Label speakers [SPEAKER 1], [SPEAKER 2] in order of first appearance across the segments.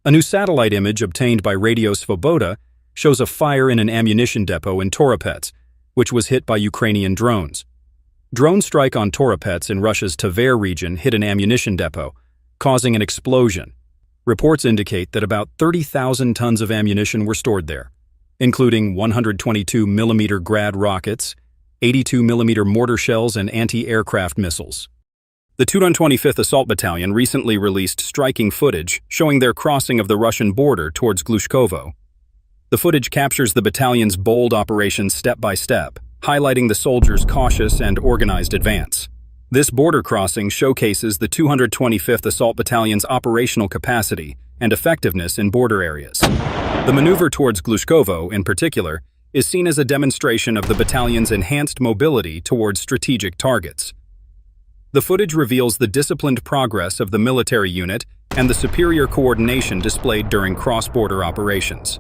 [SPEAKER 1] A new satellite image obtained by Radio Svoboda shows a fire in an ammunition depot in Toropets, which was hit by Ukrainian drones. Drone strike on Toropets in Russia's Tver region hit an ammunition depot, causing an explosion. Reports indicate that about 30,000 tons of ammunition were stored there, including 122mm Grad rockets, 82mm mortar shells, and anti-aircraft missiles. The 225th Assault Battalion recently released striking footage showing their crossing of the Russian border towards Glushkovo. The footage captures the battalion's bold operations step by step, highlighting the soldiers' cautious and organized advance. This border crossing showcases the 225th Assault Battalion's operational capacity and effectiveness in border areas. The maneuver towards Glushkovo, in particular, is seen as a demonstration of the battalion's enhanced mobility towards strategic targets. The footage reveals the disciplined progress of the military unit and the superior coordination displayed during cross-border operations.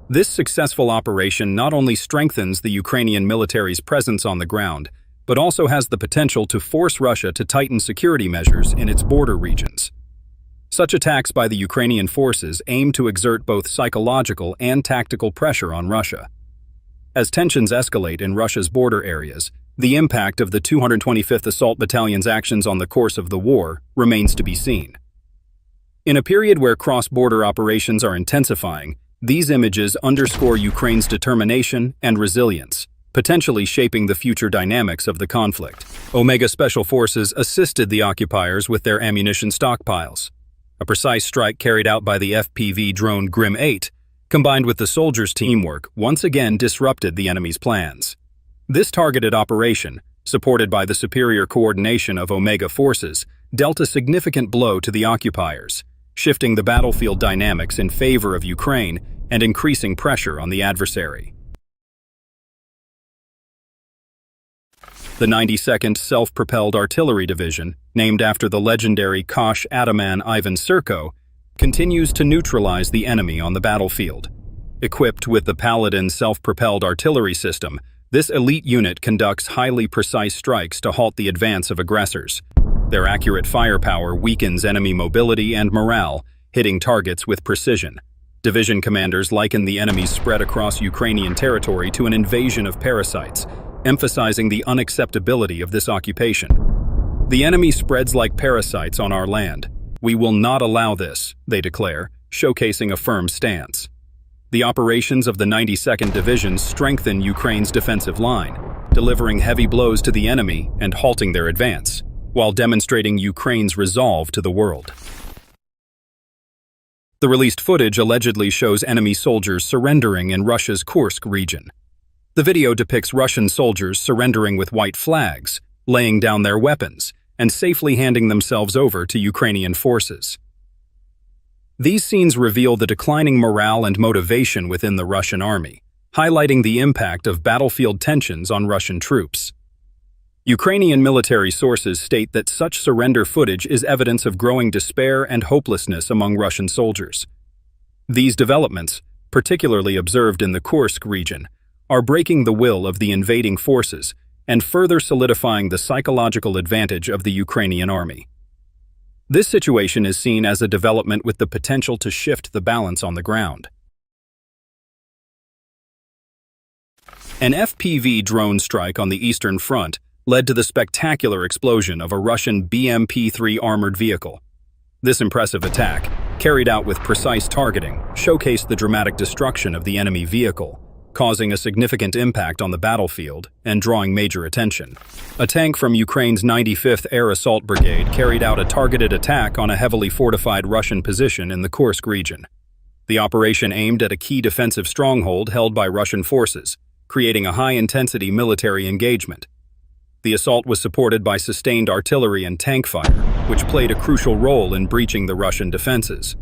[SPEAKER 1] This successful operation not only strengthens the Ukrainian military's presence on the ground, but also has the potential to force Russia to tighten security measures in its border regions. Such attacks by the Ukrainian forces aim to exert both psychological and tactical pressure on Russia. As tensions escalate in Russia's border areas, the impact of the 225th Assault Battalion's actions on the course of the war remains to be seen. In a period where cross-border operations are intensifying, these images underscore Ukraine's determination and resilience, potentially shaping the future dynamics of the conflict. Omega Special Forces assisted the occupiers with their ammunition stockpiles. A precise strike carried out by the FPV drone Grim 8, combined with the soldiers' teamwork, once again disrupted the enemy's plans. This targeted operation, supported by the superior coordination of Omega forces, dealt a significant blow to the occupiers, shifting the battlefield dynamics in favor of Ukraine and increasing pressure on the adversary. The 92nd Self-Propelled Artillery Division, named after the legendary Kosh Ataman Ivan Serko, continues to neutralize the enemy on the battlefield. Equipped with the Paladin self-propelled artillery system, this elite unit conducts highly precise strikes to halt the advance of aggressors. Their accurate firepower weakens enemy mobility and morale, hitting targets with precision. Division commanders liken the enemy's spread across Ukrainian territory to an invasion of parasites, emphasizing the unacceptability of this occupation. The enemy spreads like parasites on our land. We will not allow this, they declare, showcasing a firm stance. The operations of the 92nd Division strengthen Ukraine's defensive line, delivering heavy blows to the enemy and halting their advance, while demonstrating Ukraine's resolve to the world. The released footage allegedly shows enemy soldiers surrendering in Russia's Kursk region. The video depicts Russian soldiers surrendering with white flags, laying down their weapons, and safely handing themselves over to Ukrainian forces. These scenes reveal the declining morale and motivation within the Russian army, highlighting the impact of battlefield tensions on Russian troops. Ukrainian military sources state that such surrender footage is evidence of growing despair and hopelessness among Russian soldiers. These developments, particularly observed in the Kursk region, are breaking the will of the invading forces and further solidifying the psychological advantage of the Ukrainian army. This situation is seen as a development with the potential to shift the balance on the ground. An FPV drone strike on the Eastern Front led to the spectacular explosion of a Russian BMP-3 armored vehicle. This impressive attack, carried out with precise targeting, showcased the dramatic destruction of the enemy vehicle, causing a significant impact on the battlefield and drawing major attention. A tank from Ukraine's 95th Air Assault Brigade carried out a targeted attack on a heavily fortified Russian position in the Kursk region. The operation aimed at a key defensive stronghold held by Russian forces, creating a high-intensity military engagement. The assault was supported by sustained artillery and tank fire, which played a crucial role in breaching the Russian defenses.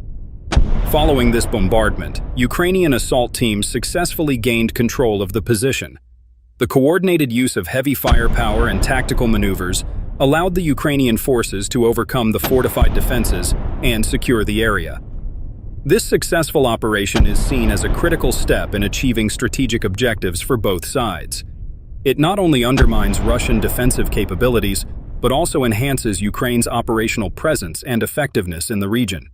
[SPEAKER 1] Following this bombardment, Ukrainian assault teams successfully gained control of the position. The coordinated use of heavy firepower and tactical maneuvers allowed the Ukrainian forces to overcome the fortified defenses and secure the area. This successful operation is seen as a critical step in achieving strategic objectives for both sides. It not only undermines Russian defensive capabilities, but also enhances Ukraine's operational presence and effectiveness in the region.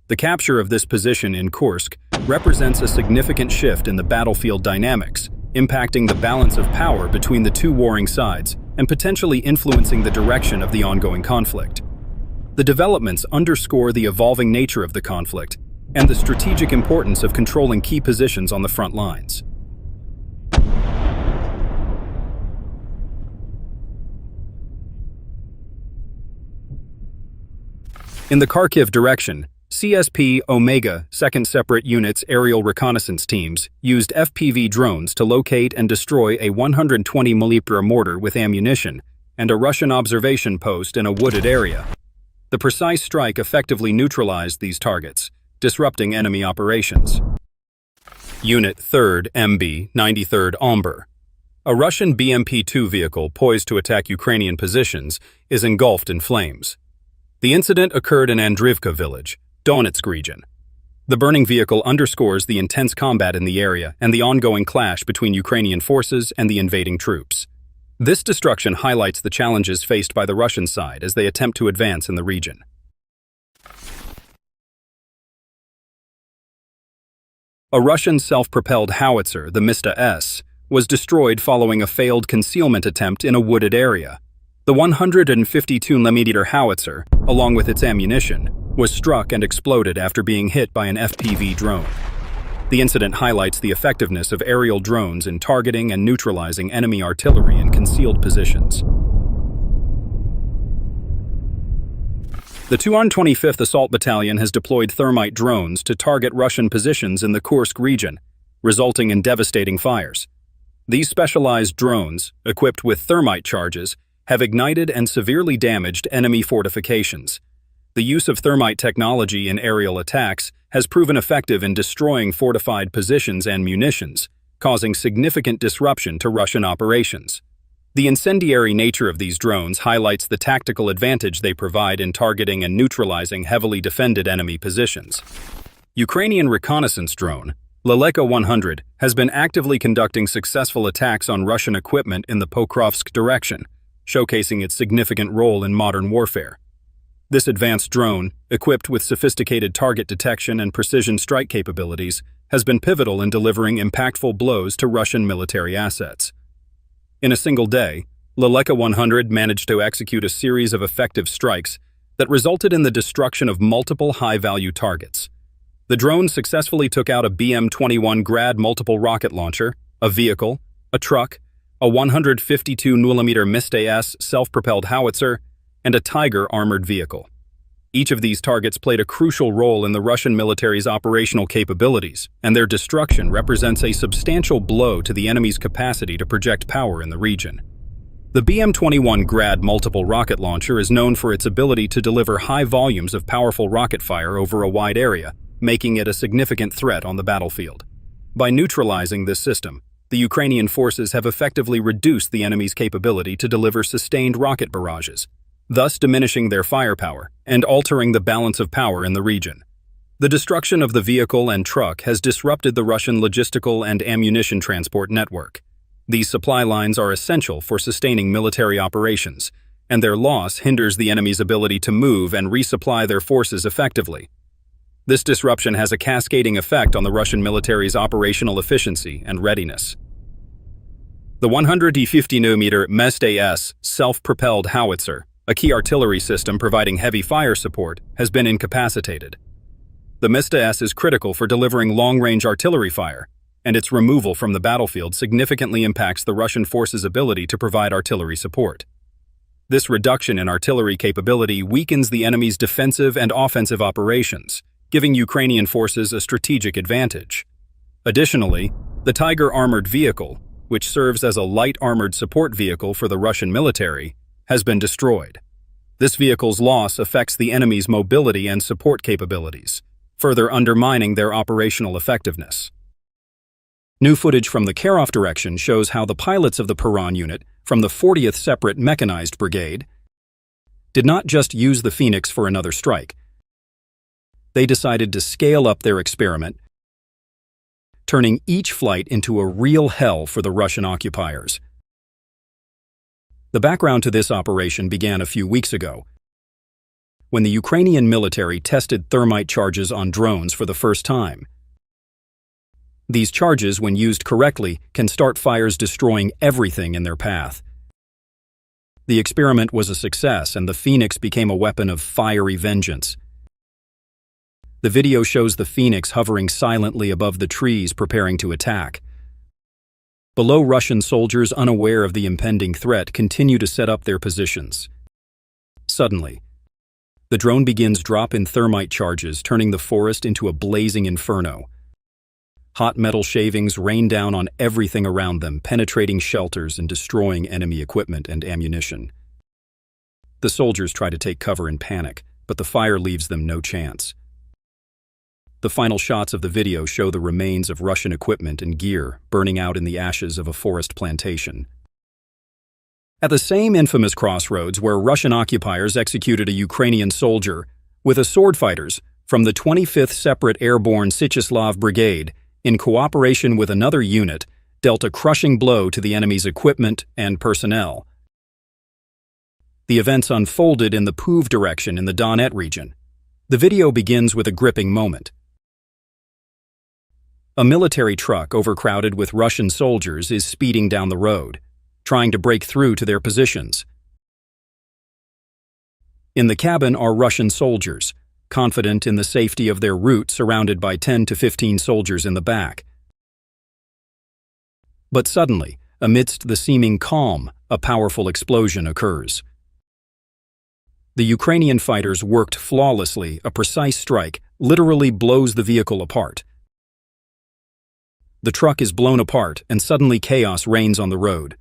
[SPEAKER 1] The capture of this position in Kursk represents a significant shift in the battlefield dynamics, impacting the balance of power between the two warring sides and potentially influencing the direction of the ongoing conflict. The developments underscore the evolving nature of the conflict and the strategic importance of controlling key positions on the front lines. In the Kharkiv direction, CSP Omega 2nd Separate Units aerial reconnaissance teams used FPV drones to locate and destroy a 120 mm mortar with ammunition and a Russian observation post in a wooded area. The precise strike effectively neutralized these targets, disrupting enemy operations. Unit 3rd MB 93rd Omber. A Russian BMP-2 vehicle poised to attack Ukrainian positions is engulfed in flames. The incident occurred in Andrivka village, Donetsk region. The burning vehicle underscores the intense combat in the area and the ongoing clash between Ukrainian forces and the invading troops. This destruction highlights the challenges faced by the Russian side as they attempt to advance in the region. A Russian self-propelled howitzer, the Mista-S, was destroyed following a failed concealment attempt in a wooded area. The 152 mm howitzer, along with its ammunition, was struck and exploded after being hit by an FPV drone. The incident highlights the effectiveness of aerial drones in targeting and neutralizing enemy artillery in concealed positions. The 225th Assault Battalion has deployed thermite drones to target Russian positions in the Kursk region, resulting in devastating fires. These specialized drones, equipped with thermite charges, have ignited and severely damaged enemy fortifications. The use of thermite technology in aerial attacks has proven effective in destroying fortified positions and munitions, causing significant disruption to Russian operations. The incendiary nature of these drones highlights the tactical advantage they provide in targeting and neutralizing heavily defended enemy positions. Ukrainian reconnaissance drone, Leleka 100, has been actively conducting successful attacks on Russian equipment in the Pokrovsk direction, showcasing its significant role in modern warfare. This advanced drone, equipped with sophisticated target detection and precision strike capabilities, has been pivotal in delivering impactful blows to Russian military assets. In a single day, Leleka 100 managed to execute a series of effective strikes that resulted in the destruction of multiple high-value targets. The drone successfully took out a BM-21 Grad multiple rocket launcher, a vehicle, a truck, a 152 mm Mista-S self-propelled howitzer, and a Tiger armored vehicle. Each of these targets played a crucial role in the Russian military's operational capabilities, and their destruction represents a substantial blow to the enemy's capacity to project power in the region. The BM-21 Grad multiple rocket launcher is known for its ability to deliver high volumes of powerful rocket fire over a wide area, making it a significant threat on the battlefield. By neutralizing this system, the Ukrainian forces have effectively reduced the enemy's capability to deliver sustained rocket barrages, thus diminishing their firepower and altering the balance of power in the region. The destruction of the vehicle and truck has disrupted the Russian logistical and ammunition transport network. These supply lines are essential for sustaining military operations, and their loss hinders the enemy's ability to move and resupply their forces effectively. This disruption has a cascading effect on the Russian military's operational efficiency and readiness. The 150 mm Mesta-S self-propelled howitzer, a key artillery system providing heavy fire support, has been incapacitated. The Mista-S is critical for delivering long-range artillery fire, and its removal from the battlefield significantly impacts the Russian forces' ability to provide artillery support. This reduction in artillery capability weakens the enemy's defensive and offensive operations, giving Ukrainian forces a strategic advantage. Additionally, the Tiger armored vehicle, which serves as a light armored support vehicle for the Russian military, has been destroyed. This vehicle's loss affects the enemy's mobility and support capabilities, further undermining their operational effectiveness. New footage from the Kharkiv direction shows how the pilots of the Piran unit from the 40th Separate Mechanized Brigade did not just use the Phoenix for another strike. They decided to scale up their experiment, turning each flight into a real hell for the Russian occupiers. The background to this operation began a few weeks ago, when the Ukrainian military tested thermite charges on drones for the first time. These charges, when used correctly, can start fires destroying everything in their path. The experiment was a success, and the Phoenix became a weapon of fiery vengeance. The video shows the Phoenix hovering silently above the trees preparing to attack. Below, Russian soldiers, unaware of the impending threat, continue to set up their positions. Suddenly, the drone begins dropping thermite charges, turning the forest into a blazing inferno. Hot metal shavings rain down on everything around them, penetrating shelters and destroying enemy equipment and ammunition. The soldiers try to take cover in panic, but the fire leaves them no chance. The final shots of the video show the remains of Russian equipment and gear burning out in the ashes of a forest plantation. At the same infamous crossroads where Russian occupiers executed a Ukrainian soldier, with a sword fighters from the 25th Separate Airborne Syczeslaw Brigade, in cooperation with another unit, dealt a crushing blow to the enemy's equipment and personnel. The events unfolded in the Puv direction in the Donetsk region. The video begins with a gripping moment. A military truck overcrowded with Russian soldiers is speeding down the road, trying to break through to their positions. In the cabin are Russian soldiers, confident in the safety of their route, surrounded by 10 to 15 soldiers in the back. But suddenly, amidst the seeming calm, a powerful explosion occurs. The Ukrainian fighters worked flawlessly. A precise strike literally blows the vehicle apart. The truck is blown apart, and suddenly chaos reigns on the road.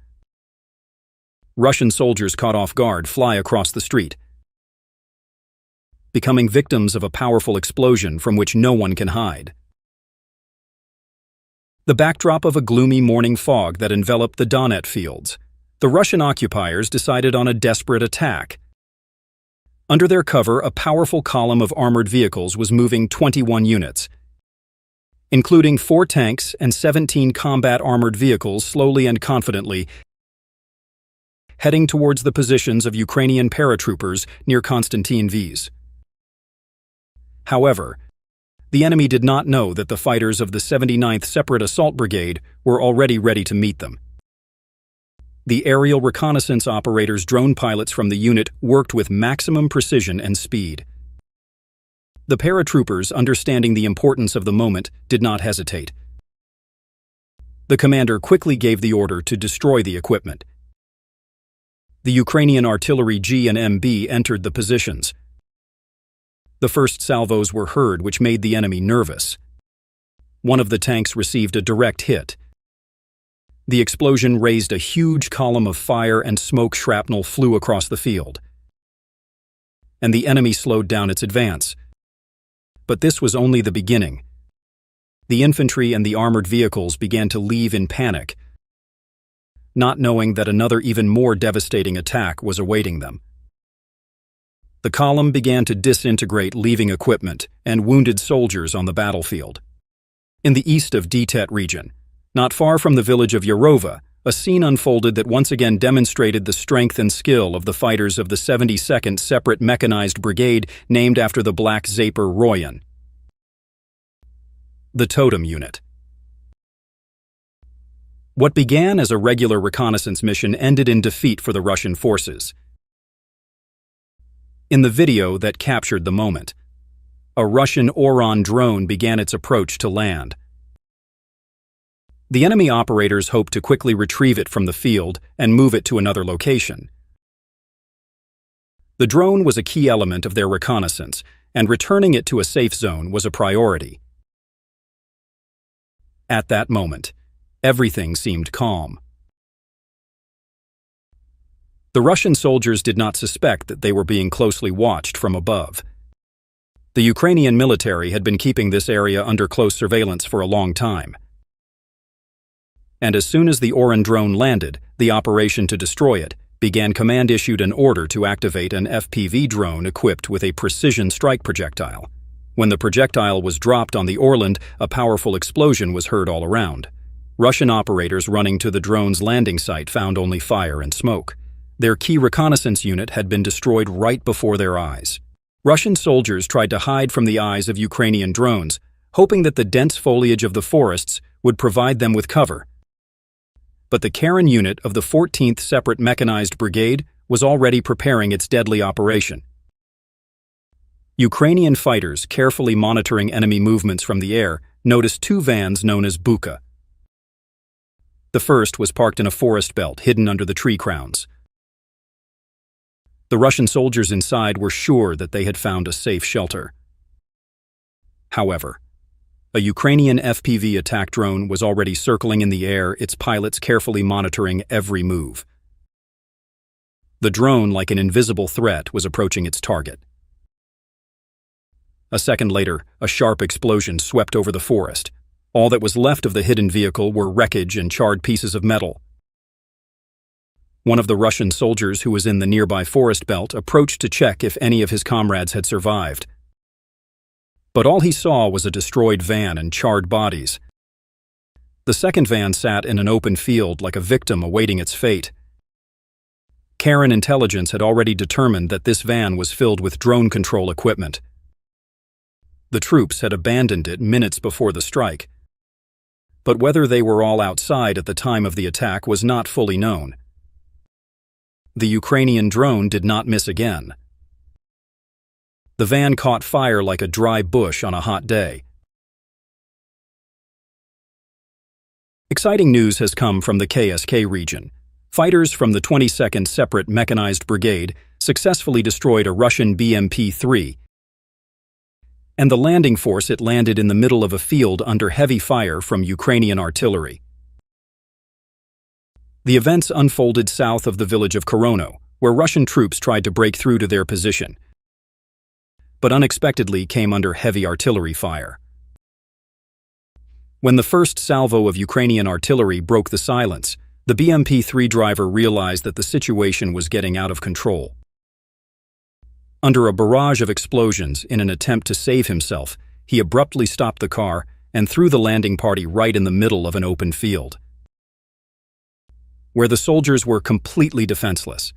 [SPEAKER 1] Russian soldiers caught off guard fly across the street, becoming victims of a powerful explosion from which no one can hide. The backdrop of a gloomy morning fog that enveloped the Donetsk fields, the Russian occupiers decided on a desperate attack. Under their cover, a powerful column of armored vehicles was moving 21 units, including 4 tanks and 17 combat armored vehicles, slowly and confidently heading towards the positions of Ukrainian paratroopers near Konstantin V's. However, the enemy did not know that the fighters of the 79th Separate Assault Brigade were already ready to meet them. The aerial reconnaissance operators, drone pilots from the unit, worked with maximum precision and speed. The paratroopers, understanding the importance of the moment, did not hesitate. The commander quickly gave the order to destroy the equipment. The Ukrainian artillery G and MB entered the positions. The first salvos were heard, which made the enemy nervous. One of the tanks received a direct hit. The explosion raised a huge column of fire, and smoke shrapnel flew across the field. And the enemy slowed down its advance. But this was only the beginning. The infantry and the armored vehicles began to leave in panic, not knowing that another even more devastating attack was awaiting them. The column began to disintegrate, leaving equipment and wounded soldiers on the battlefield. In the east of Donetsk region, not far from the village of Yarova, a scene unfolded that once again demonstrated the strength and skill of the fighters of the 72nd Separate Mechanized Brigade, named after the Black Zaper Royan. The Totem Unit. What began as a regular reconnaissance mission ended in defeat for the Russian forces. In the video that captured the moment, a Russian Oron drone began its approach to land. The enemy operators hoped to quickly retrieve it from the field and move it to another location. The drone was a key element of their reconnaissance, and returning it to a safe zone was a priority. At that moment, everything seemed calm. The Russian soldiers did not suspect that they were being closely watched from above. The Ukrainian military had been keeping this area under close surveillance for a long time. And as soon as the Oron drone landed, the operation to destroy it began. Command issued an order to activate an FPV drone equipped with a precision strike projectile. When the projectile was dropped on the Orland, a powerful explosion was heard all around. Russian operators running to the drone's landing site found only fire and smoke. Their key reconnaissance unit had been destroyed right before their eyes. Russian soldiers tried to hide from the eyes of Ukrainian drones, hoping that the dense foliage of the forests would provide them with cover. But the Karen unit of the 14th Separate Mechanized Brigade was already preparing its deadly operation. Ukrainian fighters, carefully monitoring enemy movements from the air, noticed two vans known as Buka. The first was parked in a forest belt hidden under the tree crowns. The Russian soldiers inside were sure that they had found a safe shelter. However, a Ukrainian FPV attack drone was already circling in the air, its pilots carefully monitoring every move. The drone, like an invisible threat, was approaching its target. A second later, a sharp explosion swept over the forest. All that was left of the hidden vehicle were wreckage and charred pieces of metal. One of the Russian soldiers who was in the nearby forest belt approached to check if any of his comrades had survived. But all he saw was a destroyed van and charred bodies. The second van sat in an open field like a victim awaiting its fate. Karen intelligence had already determined that this van was filled with drone control equipment. The troops had abandoned it minutes before the strike. But whether they were all outside at the time of the attack was not fully known. The Ukrainian drone did not miss again. The van caught fire like a dry bush on a hot day. Exciting news has come from the KSK region. Fighters from the 22nd Separate Mechanized Brigade successfully destroyed a Russian BMP-3, and the landing force it landed in the middle of a field under heavy fire from Ukrainian artillery. The events unfolded south of the village of Korono, where Russian troops tried to break through to their position, but unexpectedly came under heavy artillery fire. When the first salvo of Ukrainian artillery broke the silence, the BMP-3 driver realized that the situation was getting out of control. Under a barrage of explosions in an attempt to save himself, he abruptly stopped the car and threw the landing party right in the middle of an open field, where the soldiers were completely defenseless.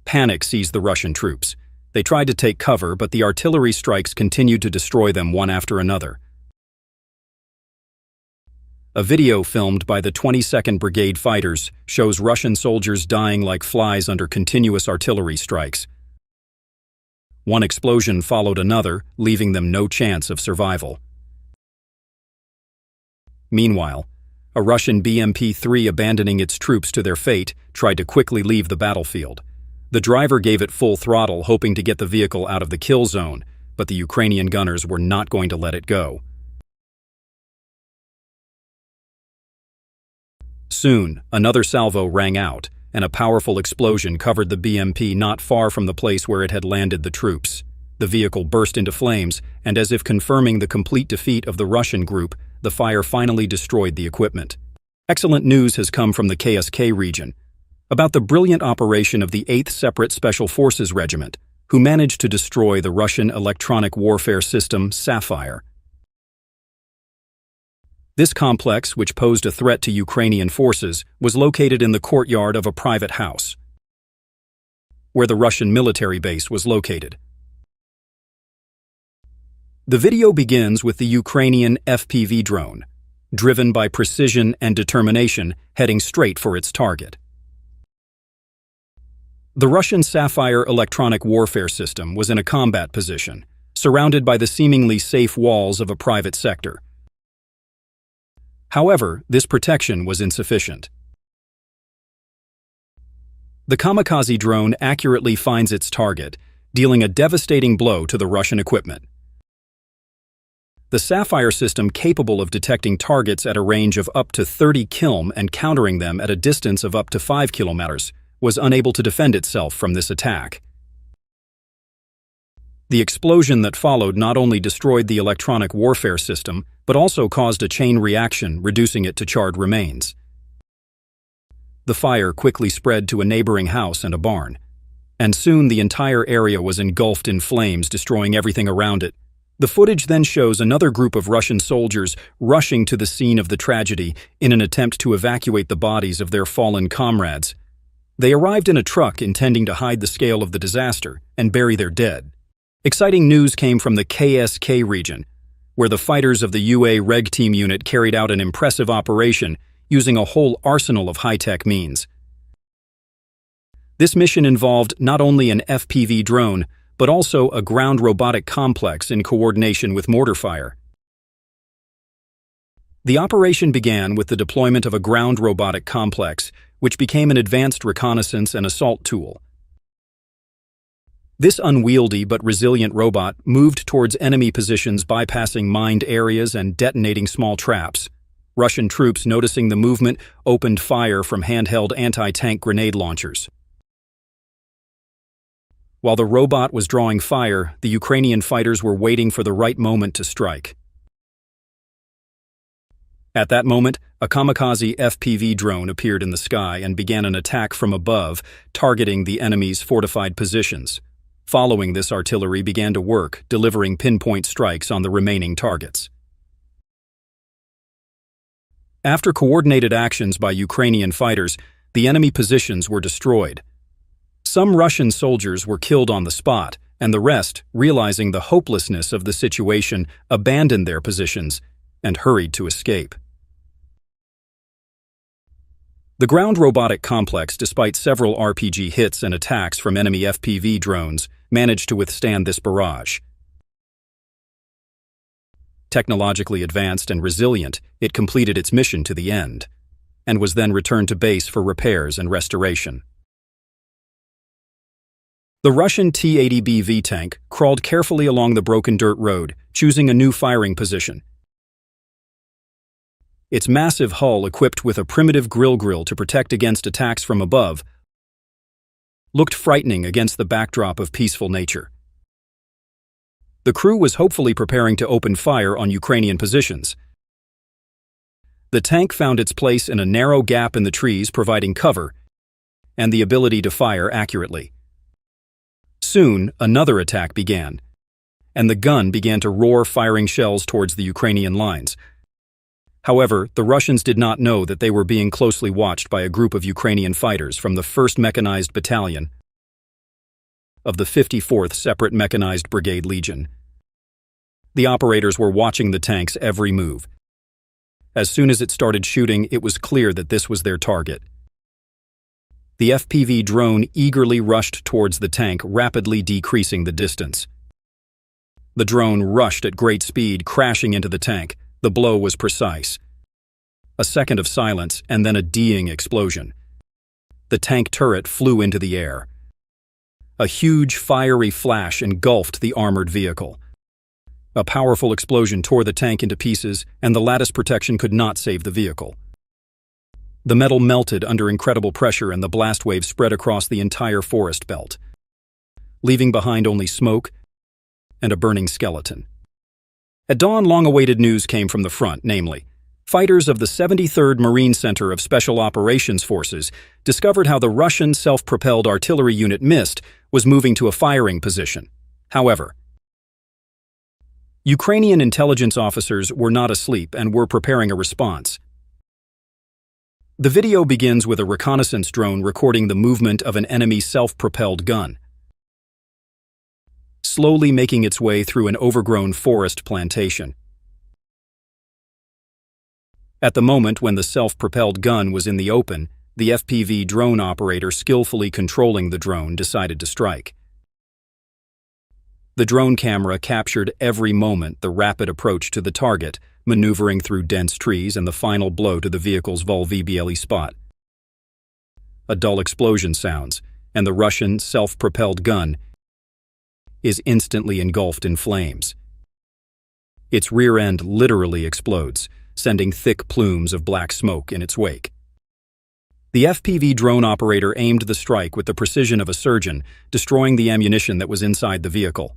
[SPEAKER 1] Panic seized the Russian troops. They tried to take cover, but the artillery strikes continued to destroy them one after another. A video filmed by the 22nd Brigade fighters shows Russian soldiers dying like flies under continuous artillery strikes. One explosion followed another, leaving them no chance of survival. Meanwhile, a Russian BMP-3 abandoning its troops to their fate tried to quickly leave the battlefield. The driver gave it full throttle, hoping to get the vehicle out of the kill zone, but the Ukrainian gunners were not going to let it go. Soon, another salvo rang out, and a powerful explosion covered the BMP not far from the place where it had landed the troops. The vehicle burst into flames, and as if confirming the complete defeat of the Russian group, the fire finally destroyed the equipment. Excellent news has come from the KSK region about the brilliant operation of the 8th Separate Special Forces Regiment, who managed to destroy the Russian electronic warfare system Sapphire. This complex, which posed a threat to Ukrainian forces, was located in the courtyard of a private house, where the Russian military base was located. The video begins with the Ukrainian FPV drone, driven by precision and determination, heading straight for its target. The Russian Sapphire electronic warfare system was in a combat position, surrounded by the seemingly safe walls of a private sector. However, this protection was insufficient. The kamikaze drone accurately finds its target, dealing a devastating blow to the Russian equipment. The Sapphire system, capable of detecting targets at a range of up to 30 km and countering them at a distance of up to 5 kilometers, was unable to defend itself from this attack. The explosion that followed not only destroyed the electronic warfare system, but also caused a chain reaction, reducing it to charred remains. The fire quickly spread to a neighboring house and a barn, and soon the entire area was engulfed in flames, destroying everything around it. The footage then shows another group of Russian soldiers rushing to the scene of the tragedy in an attempt to evacuate the bodies of their fallen comrades. They arrived in a truck intending to hide the scale of the disaster and bury their dead. Exciting news came from the KSK region, where the fighters of the UA Reg Team unit carried out an impressive operation using a whole arsenal of high-tech means. This mission involved not only an FPV drone, but also a ground robotic complex in coordination with mortar fire. The operation began with the deployment of a ground robotic complex, which became an advanced reconnaissance and assault tool. This unwieldy but resilient robot moved towards enemy positions, bypassing mined areas and detonating small traps. Russian troops, noticing the movement, opened fire from handheld anti-tank grenade launchers. While the robot was drawing fire, the Ukrainian fighters were waiting for the right moment to strike. At that moment, a kamikaze FPV drone appeared in the sky and began an attack from above, targeting the enemy's fortified positions. Following this, artillery began to work, delivering pinpoint strikes on the remaining targets. After coordinated actions by Ukrainian fighters, the enemy positions were destroyed. Some Russian soldiers were killed on the spot, and the rest, realizing the hopelessness of the situation, abandoned their positions and hurried to escape. The ground robotic complex, despite several RPG hits and attacks from enemy FPV drones, managed to withstand this barrage. Technologically advanced and resilient, it completed its mission to the end, and was then returned to base for repairs and restoration. The Russian T-80B tank crawled carefully along the broken dirt road, choosing a new firing position. Its massive hull, equipped with a primitive grill to protect against attacks from above, looked frightening against the backdrop of peaceful nature. The crew was hopefully preparing to open fire on Ukrainian positions. The tank found its place in a narrow gap in the trees, providing cover and the ability to fire accurately. Soon, another attack began, and the gun began to roar, firing shells towards the Ukrainian lines. However, the Russians did not know that they were being closely watched by a group of Ukrainian fighters from the 1st Mechanized Battalion of the 54th Separate Mechanized Brigade Legion. The operators were watching the tank's every move. As soon as it started shooting, it was clear that this was their target. The FPV drone eagerly rushed towards the tank, rapidly decreasing the distance. The drone rushed at great speed, crashing into the tank. The blow was precise. A second of silence, and then a deeing explosion. The tank turret flew into the air. A huge, fiery flash engulfed the armored vehicle. A powerful explosion tore the tank into pieces, and the lattice protection could not save the vehicle. The metal melted under incredible pressure, and the blast wave spread across the entire forest belt, leaving behind only smoke and a burning skeleton. At dawn, long-awaited news came from the front, namely, fighters of the 73rd Marine Center of Special Operations Forces discovered how the Russian self-propelled artillery unit MIST was moving to a firing position. However, Ukrainian intelligence officers were not asleep and were preparing a response. The video begins with a reconnaissance drone recording the movement of an enemy self-propelled gun, slowly making its way through an overgrown forest plantation. At the moment when the self-propelled gun was in the open, the FPV drone operator skillfully controlling the drone decided to strike. The drone camera captured every moment the rapid approach to the target, maneuvering through dense trees, and the final blow to the vehicle's vulnerable spot. A dull explosion sounds, and the Russian self-propelled gun is instantly engulfed in flames. Its rear end literally explodes, sending thick plumes of black smoke in its wake. The FPV drone operator aimed the strike with the precision of a surgeon, destroying the ammunition that was inside the vehicle.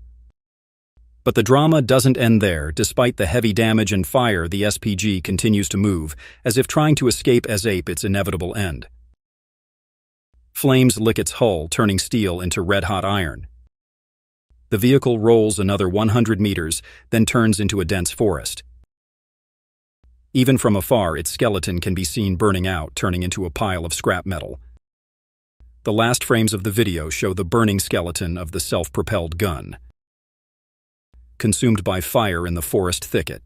[SPEAKER 1] But the drama doesn't end there. Despite the heavy damage and fire, the SPG continues to move, as if trying to escape its inevitable end. Flames lick its hull, turning steel into red-hot iron. The vehicle rolls another 100 meters, then turns into a dense forest. Even from afar, its skeleton can be seen burning out, turning into a pile of scrap metal. The last frames of the video show the burning skeleton of the self-propelled gun. consumed by fire in the forest thicket.